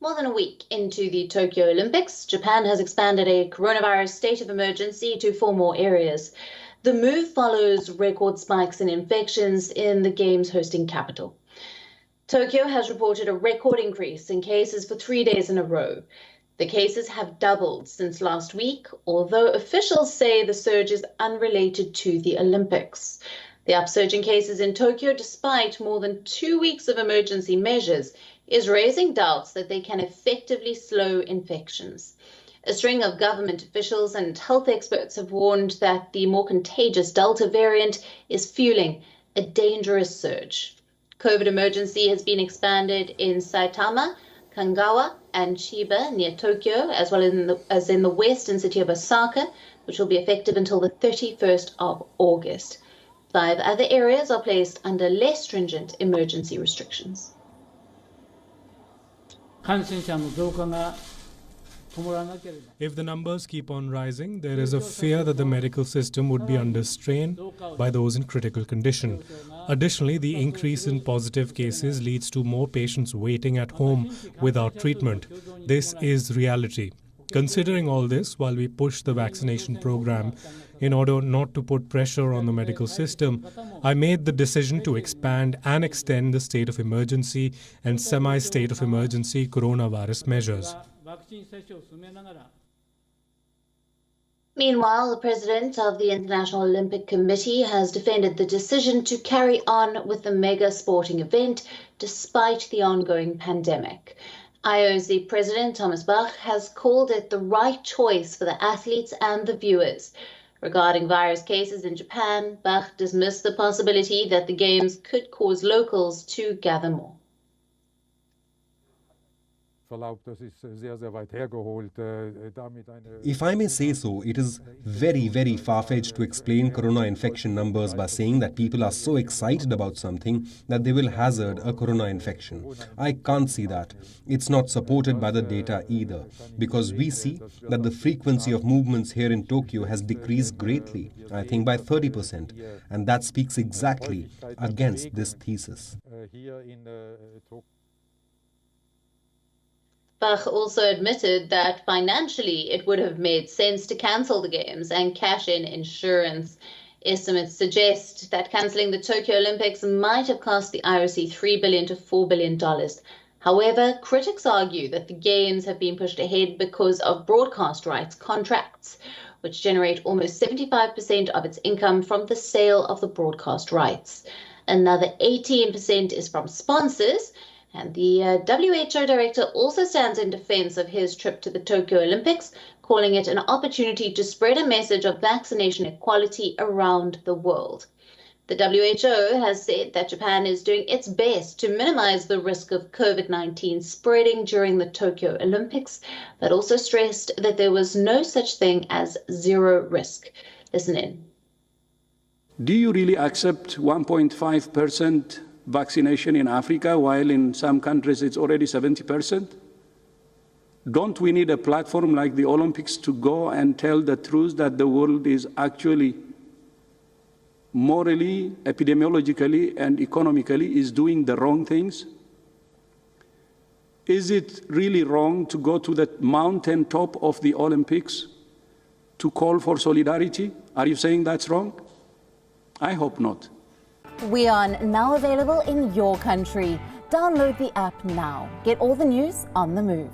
More than a week into the Tokyo Olympics, Japan has expanded a coronavirus state of emergency to 4 more areas. The move follows record spikes in infections in the Games hosting capital. Tokyo has reported a record increase in cases for 3 days in a row. The cases have doubled since last week, although officials say the surge is unrelated to the Olympics. The upsurge in cases in Tokyo, despite more than 2 weeks of emergency measures, is raising doubts that they can effectively slow infections. A string of government officials and health experts have warned that the more contagious Delta variant is fueling a dangerous surge. COVID emergency has been expanded in Saitama, Kanagawa, and Chiba near Tokyo, as well as in the western city of Osaka, which will be effective until the 31st of August. 5 other areas are placed under less stringent emergency restrictions. If the numbers keep on rising, there is a fear that the medical system would be under strain by those in critical condition. Additionally, the increase in positive cases leads to more patients waiting at home without treatment. This is reality. Considering all this, while we push the vaccination program in order not to put pressure on the medical system, I made the decision to expand and extend the state of emergency and semi-state of emergency coronavirus measures. Meanwhile, the president of the International Olympic Committee has defended the decision to carry on with the mega sporting event despite the ongoing pandemic. IOC President Thomas Bach has called it the right choice for the athletes and the viewers. Regarding virus cases in Japan, Bach dismissed the possibility that the Games could cause locals to gather more. If I may say so, it is very, very far-fetched to explain corona infection numbers by saying that people are so excited about something that they will hazard a corona infection. I can't see that. It's not supported by the data either, because we see that the frequency of movements here in Tokyo has decreased greatly, I think by 30%, and that speaks exactly against this thesis. Bach also admitted that financially it would have made sense to cancel the Games and cash in insurance. Estimates suggest that cancelling the Tokyo Olympics might have cost the IOC $3 billion to $4 billion. However, critics argue that the Games have been pushed ahead because of broadcast rights contracts, which generate almost 75% of its income from the sale of the broadcast rights. Another 18% is from sponsors. And the WHO director also stands in defense of his trip to the Tokyo Olympics, calling it an opportunity to spread a message of vaccination equality around the world. The WHO has said that Japan is doing its best to minimize the risk of COVID-19 spreading during the Tokyo Olympics, but also stressed that there was no such thing as zero risk. Listen in. Do you really accept 1.5% vaccination in Africa, while in some countries it's already 70%? Don't we need a platform like the Olympics to go and tell the truth that the world is actually morally, epidemiologically, and economically is doing the wrong things? Is it really wrong to go to the mountaintop of the Olympics to call for solidarity? Are you saying that's wrong? I hope not. WION, now available in your country. Download the app now. Get all the news on the move.